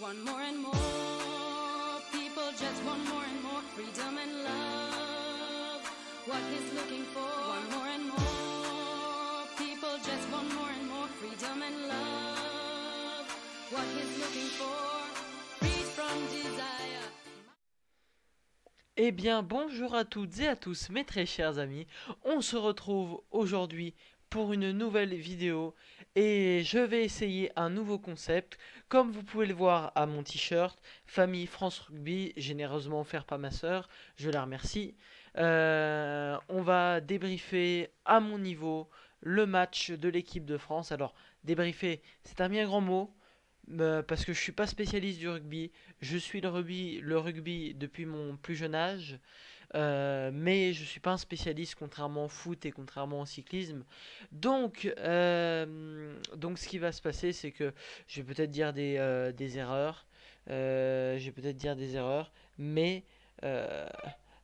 Want more and more people just want more and more freedom and love. What he's looking for. Want more and more people just want more and more freedom and love. What he's looking for. Freed from desire. Eh bien, bonjour à toutes et à tous, mes très chers amis. On se retrouve aujourd'hui pour une nouvelle vidéo et je vais essayer un nouveau concept. Comme vous pouvez le voir à mon t-shirt, Famille France Rugby, généreusement offert par ma sœur, je la remercie. On va débriefer à mon niveau le match de l'équipe de France. Alors, débriefer, c'est un bien grand mot. Parce que je suis pas spécialiste du rugby, je suis le rugby depuis mon plus jeune âge, mais je suis pas un spécialiste contrairement au foot et contrairement au cyclisme. Donc ce qui va se passer, c'est que je vais peut-être dire des erreurs, mais euh,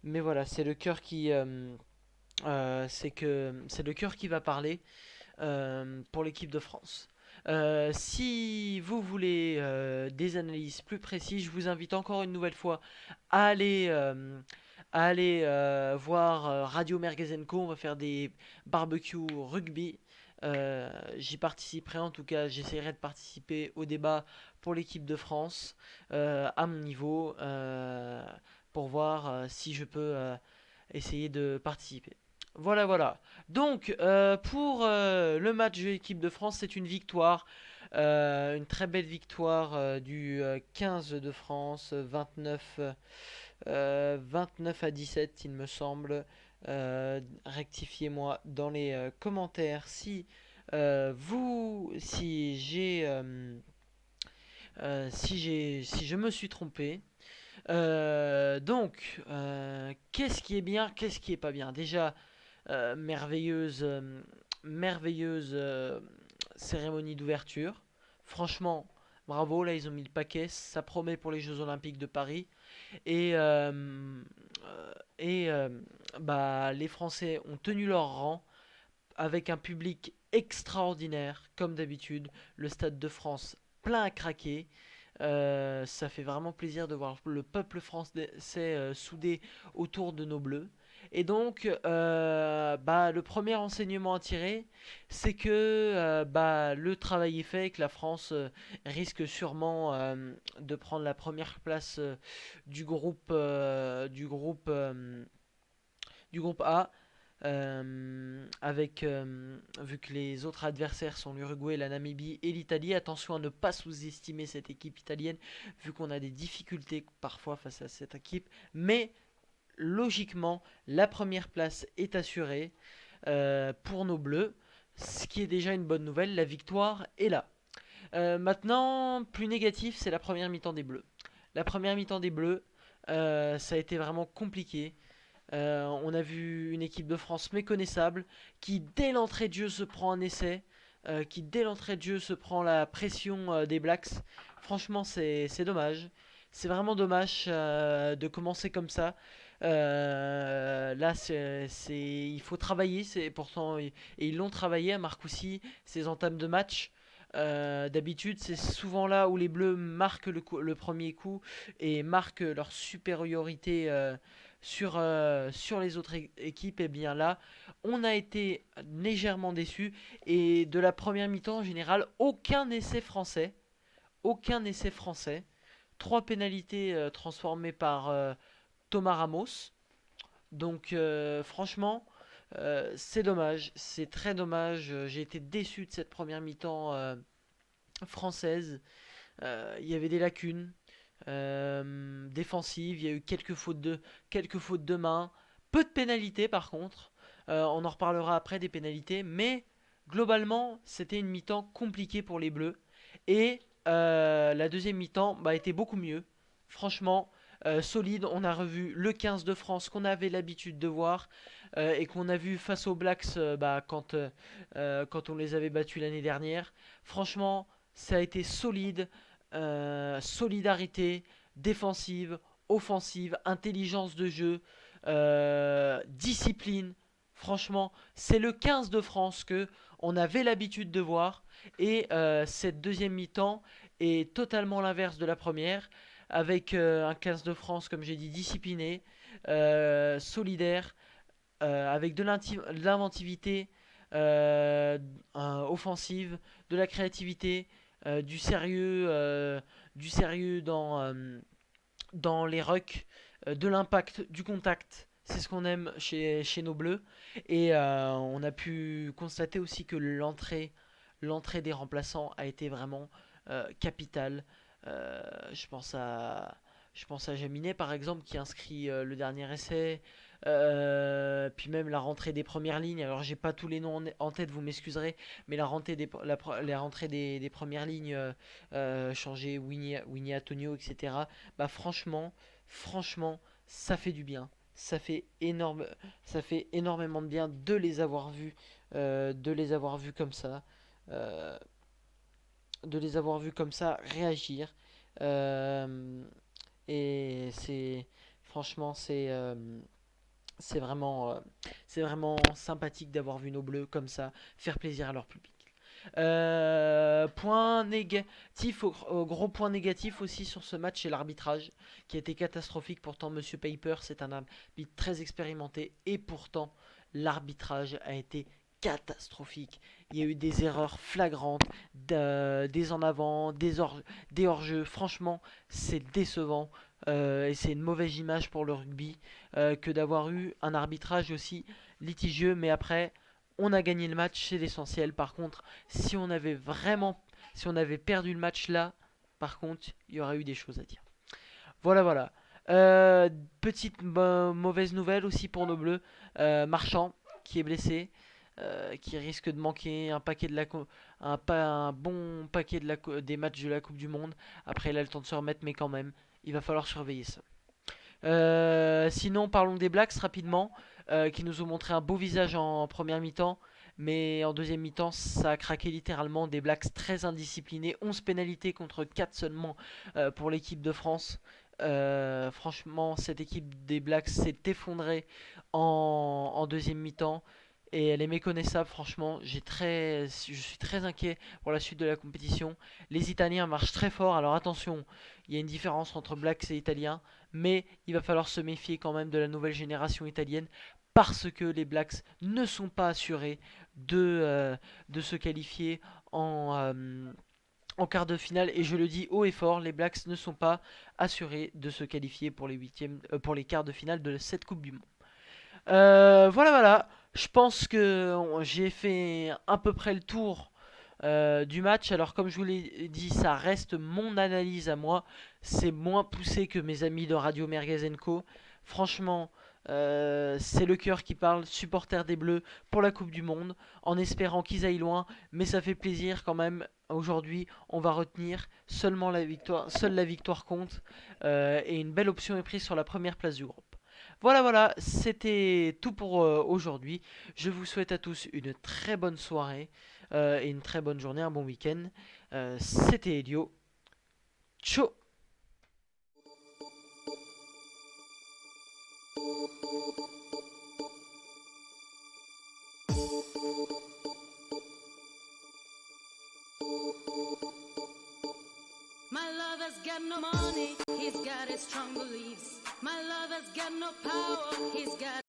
mais voilà, c'est le cœur c'est le cœur qui va parler pour l'équipe de France. Si vous voulez des analyses plus précises, je vous invite encore une nouvelle fois à aller voir Radio Mergazenco. On va faire des barbecues rugby. J'y participerai, en tout cas j'essaierai de participer au débat pour l'équipe de France à mon niveau pour voir si je peux essayer de participer. Voilà, voilà. Donc, pour le match de l'équipe de France, c'est une victoire. Une très belle victoire du 15 de France, 29 à 17, il me semble. Rectifiez-moi dans les commentaires si je me suis trompé. Qu'est-ce qui est bien, qu'est-ce qui est pas bien? Déjà, merveilleuse cérémonie d'ouverture. Franchement, bravo, là ils ont mis le paquet, ça promet pour les Jeux Olympiques de Paris. Et, et bah, les Français ont tenu leur rang avec un public extraordinaire, comme d'habitude. Le Stade de France plein à craquer. Ça fait vraiment plaisir de voir le peuple français soudé autour de nos bleus. Et donc, bah, le premier enseignement à tirer, c'est que bah, le travail est fait et que la France risque sûrement de prendre la première place du groupe A. Vu que les autres adversaires sont l'Uruguay, la Namibie et l'Italie, attention à ne pas sous-estimer cette équipe italienne, vu qu'on a des difficultés parfois face à cette équipe. Mais logiquement, la première place est assurée pour nos Bleus, ce qui est déjà une bonne nouvelle. La victoire est là. Maintenant, plus négatif, c'est la première mi-temps des Bleus. La première mi-temps des Bleus, ça a été vraiment compliqué. On a vu une équipe de France méconnaissable qui dès l'entrée de jeu se prend un essai, qui dès l'entrée de jeu se prend la pression des Blacks. Franchement, c'est dommage. C'est vraiment dommage de commencer comme ça. Là, il faut travailler. Pourtant, et ils l'ont travaillé à Marcoussis, ces entames de match. D'habitude, c'est souvent là où les Bleus marquent le premier coup et marquent leur supériorité sur les autres équipes. Et bien là, on a été légèrement déçus. Et de la première mi-temps en général, aucun essai français. Aucun essai français. Trois pénalités transformées par Thomas Ramos. Donc franchement, c'est dommage. C'est très dommage. J'ai été déçu de cette première mi-temps française. Il y avait des lacunes défensives, il y a eu quelques fautes de main, peu de pénalités par contre. On en reparlera après des pénalités, mais globalement, c'était une mi-temps compliquée pour les Bleus. Et la deuxième mi-temps bah, était beaucoup mieux. Franchement, solide. On a revu le 15 de France qu'on avait l'habitude de voir et qu'on a vu face aux Blacks bah, quand on les avait battus l'année dernière. Franchement, ça a été solide. Solidarité défensive, offensive, intelligence de jeu, discipline. Franchement, c'est le 15 de France que on avait l'habitude de voir. Et cette deuxième mi-temps est totalement l'inverse de la première, avec un 15 de France, comme j'ai dit, discipliné, solidaire, avec de l'inventivité euh, offensive, de la créativité, du sérieux dans les rucks, de l'impact, du contact. C'est ce qu'on aime chez nos Bleus. Et on a pu constater aussi que l'entrée des remplaçants a été vraiment capitale. Euh, je pense à, je pense à Jaminet par exemple qui inscrit le dernier essai. Puis même la rentrée des premières lignes. Alors j'ai pas tous les noms en tête, vous m'excuserez, mais la rentrée des premières lignes, changer Winnie Antonio, etc. Bah franchement, ça fait du bien. Ça fait énormément de bien de les avoir vus comme ça, euh, de les avoir vus comme ça réagir. Euh, et franchement, c'est vraiment, euh, c'est vraiment sympathique d'avoir vu nos bleus comme ça faire plaisir à leur public. Point négatif, gros point négatif aussi sur ce match, c'est l'arbitrage qui a été catastrophique. Pourtant, Monsieur Paper, c'est un arbitre très expérimenté et pourtant, l'arbitrage a été catastrophique. Il y a eu des erreurs flagrantes, des en avant, des hors-jeux. Franchement, c'est décevant et c'est une mauvaise image pour le rugby que d'avoir eu un arbitrage aussi litigieux. Mais après, on a gagné le match, c'est l'essentiel. Par contre, si on avait perdu le match là, par contre, il y aurait eu des choses à dire. Voilà. Petite mauvaise nouvelle aussi pour nos bleus. Marchand qui est blessé, qui risque de manquer un bon paquet des matchs de la Coupe du Monde. Après, il a le temps de se remettre, mais quand même, il va falloir surveiller ça. Sinon, parlons des Blacks rapidement, qui nous ont montré un beau visage en première mi-temps. Mais en deuxième mi-temps, ça a craqué littéralement. Des Blacks très indisciplinés. 11 pénalités contre 4 seulement pour l'équipe de France. Franchement, cette équipe des Blacks s'est effondrée en deuxième mi-temps. Et elle est méconnaissable, franchement. Je suis très inquiet pour la suite de la compétition. Les Italiens marchent très fort. Alors attention, il y a une différence entre Blacks et Italiens. Mais il va falloir se méfier quand même de la nouvelle génération italienne. Parce que les Blacks ne sont pas assurés de se qualifier en quart de finale. Et je le dis haut et fort, les Blacks ne sont pas assurés de se qualifier pour les quarts de finale de cette Coupe du Monde. Voilà. Je pense que j'ai fait à peu près le tour du match. Alors comme je vous l'ai dit, ça reste mon analyse à moi. C'est moins poussé que mes amis de Radio Merguez Co. Franchement, c'est le cœur qui parle, supporter des Bleus pour la Coupe du Monde, en espérant qu'ils aillent loin. Mais ça fait plaisir quand même. Aujourd'hui, on va retenir seulement la victoire. Seule la victoire compte. Et une belle option est prise sur la première place du groupe. Voilà, c'était tout pour aujourd'hui. Je vous souhaite à tous une très bonne soirée et une très bonne journée, un bon week-end. C'était Elio. Ciao. My lover's got no money, he's got his strong beliefs. My lover's got no power, he's got